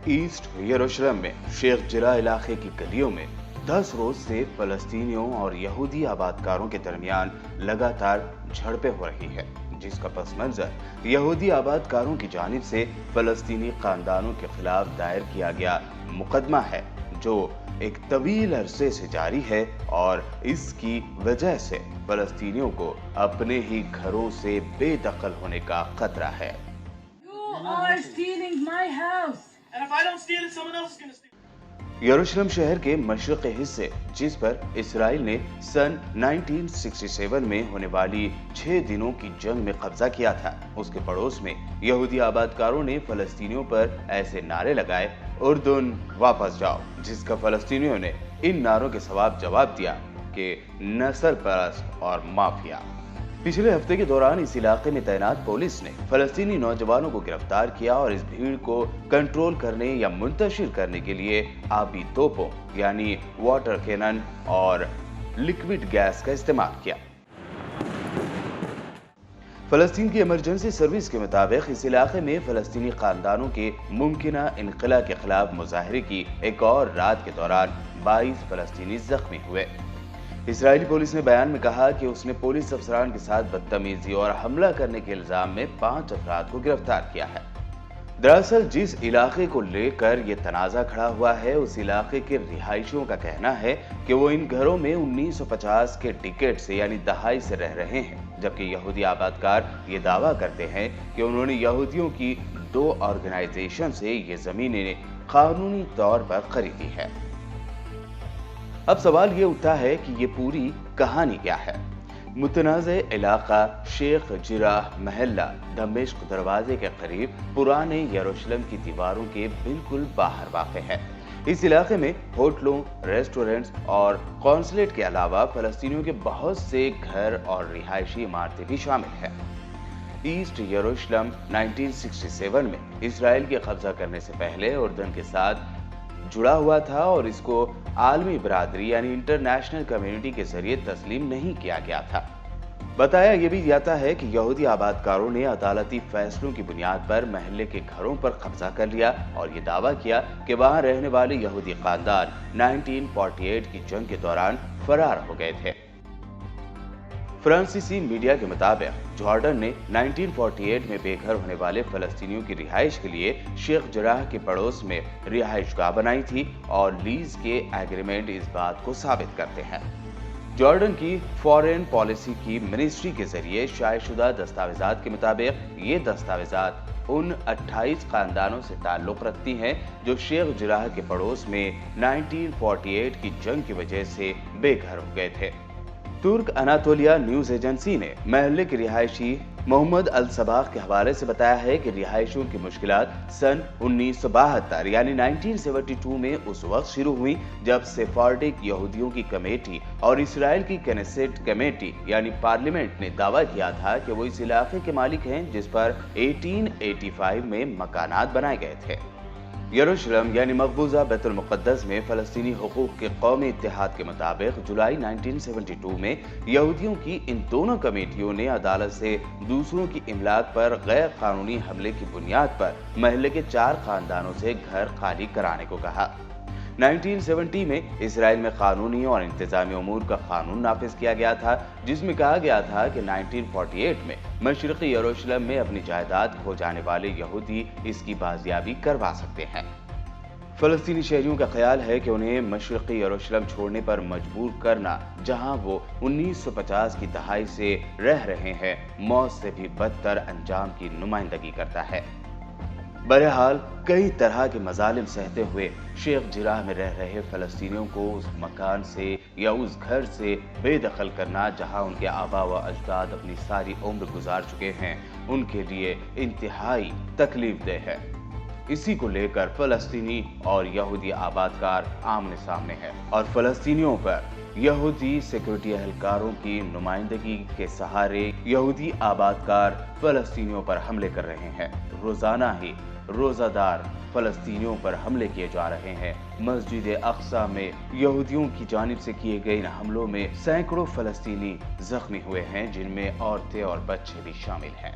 East यरूशलेम में शेख जरा इलाके की गलियों में 10 रोज से फलस्तीनियों और यहूदी आबादकारों के दरमियान लगातार झड़पें हो रही है, जिसका पस मंजर यहूदी आबादकारों की जानिब से फलस्तीनी खानदानों के खिलाफ दायर किया गया मुकदमा है, जो एक तवील अरसे से जारी है और इसकी वजह से फलस्तीनियों को अपने ही घरों से बेदखल होने का खतरा है। यरूशलेम शहर के मशरक़ी हिस्से, जिस पर इसराइल ने सन 1967 में होने वाली 6 दिनों की जंग में कब्जा किया था, उसके पड़ोस में यहूदी आबादकारों ने फलस्तीनियों पर ऐसे नारे लगाए, उर्दुन वापस जाओ, जिसका फलस्तीनियों ने इन नारों के जवाब दिया कि नस्ल परस्त और माफिया। पिछले हफ्ते के दौरान इस इलाके में तैनात पुलिस ने फलस्तीनी नौजवानों को गिरफ्तार किया और इस भीड़ को कंट्रोल करने या मुंतशिर करने के लिए आबी तोपों यानी वाटर कैनन और लिक्विड गैस का इस्तेमाल किया। फलस्तीन की इमरजेंसी सर्विस के मुताबिक इस इलाके में फलस्तीनी खानदानों के मुमकिना इनक़िला के खिलाफ मुजाहरे की एक और रात के दौरान 22 फलस्तीनी जख्मी हुए। इजरायली पुलिस ने बयान में कहा कि उसने पुलिस अफसरान के साथ बदतमीजी और हमला करने के इल्जाम में 5 अफराद को गिरफ्तार किया है। दरअसल जिस इलाके को लेकर ये तनाजा खड़ा हुआ है, उस इलाके के रिहायशियों का कहना है कि वो इन घरों में 1950 के डिकेड से यानी दहाई से रह रहे हैं, जबकि यहूदी आबादकार ये दावा करते हैं कि उन्होंने यहूदियों की 2 ऑर्गेनाइजेशन से ये जमीनें कानूनी तौर पर खरीदी है। अब सवाल ये उठता है कि ये पूरी कहानी क्या है। मुतनाज़े इलाका शेख जिराह महल्ला दमिश्क दरवाजे के करीब पुराने यरूशलेम की दीवारों के बिल्कुल बाहर वाक़ है। इस इलाके में होटलों, रेस्टोरेंट्स और कॉन्सुलेट के अलावा फलस्तीनियों के बहुत से घर और रिहायशी इमारतें भी शामिल हैं। ईस्ट यरूशलेम 1967 में इसराइल के कब्जा करने से पहले उर्दन के साथ जुड़ा हुआ था और इसको आलमी बरादरी यानी इंटरनेशनल कम्युनिटी के जरिए तस्लीम नहीं किया गया था। बताया यह भी जाता है कि यहूदी आबादकारों ने अदालती फैसलों की बुनियाद पर महल्ले के घरों पर कब्जा कर लिया और ये दावा किया कि वहां रहने वाले यहूदी खानदान 1948 की जंग के दौरान फरार हो गए थे। फ्रांसीसी मीडिया के मुताबिक जॉर्डन ने 1948 में बेघर होने वाले फलस्तीनियों की रिहाइश के लिए शेख जराह के पड़ोस में रिहाइशगाह बनाई थी और लीज के एग्रीमेंट इस बात को साबित करते हैं। जॉर्डन की फॉरेन पॉलिसी की मिनिस्ट्री के जरिए शायदशुदा दस्तावेजात के मुताबिक ये दस्तावेजात उन 28 खानदानों से ताल्लुक रखती हैं जो शेख जराह के पड़ोस में 1948 की जंग की वजह से बेघर हो गए थे। तुर्क अनातोलिया न्यूज एजेंसी ने महल्ले के रिहायशी मोहम्मद अल सबाह के हवाले से बताया है कि रिहायशियों की मुश्किलात सन 1972 यानी 1972 में उस वक्त शुरू हुई जब सेफार्डिक यहूदियों की कमेटी और इसराइल की केनेसेट कमेटी यानी पार्लियामेंट ने दावा किया था कि वो इस इलाके के मालिक हैं, जिस पर 1885 में मकानात बनाए गए थे। यरूशलेम यानी मकबूजा बैतुल मुक़द्दस में फलस्तीनी हुकूक के कौमी इत्तेहाद के मुताबिक जुलाई 1972 में यहूदियों की इन दोनों कमेटियों ने अदालत से दूसरों की इमलाक पर गैर कानूनी हमले की बुनियाद पर महल्ले के 4 खानदानों से घर खाली कराने को कहा। 1970 में इसराइल में कानूनी और इंतजामी उमूर का कानून नाफिज किया गया था, जिसमें कहा गया था कि 1948 में मशरक़ी यरूशलेम में अपनी जायदाद खो जाने वाले यहूदी इसकी बाजियाबी करवा सकते हैं। फलस्तीनी शहरियों का ख्याल है कि उन्हें मशरक़ी यरूशलेम छोड़ने पर मजबूर करना, जहां वो 1950 की दहाई से रह रहे हैं, मौत से भी बदतर अंजाम की नुमाइंदगी करता है। बहरहाल कई तरह के मजालिम सहते हुए शेख जिराह में रह रहे फलस्तीनियों को उस मकान से या उस घर से बेदखल करना जहां उनके आबा व अजदाद अपनी सारी उम्र गुजार चुके हैं, उनके लिए इंतहाई तकलीफदेह है। इसी को लेकर फलस्तीनी और यहूदी आबादकार आमने सामने हैं और फलस्तीनियों पर यहूदी सिक्योरिटी एहलकारों की नुमाइंदगी के सहारे यहूदी आबादकार फलस्तीनियों पर हमले कर रहे हैं। रोजाना ही रोजादार फलस्तीनियों पर हमले किए जा रहे हैं। मस्जिद अक्सा में यहूदियों की जानिब से किए गए इन हमलों में सैकड़ों फलस्तीनी जख्मी हुए हैं, जिनमें औरतें और बच्चे भी शामिल हैं।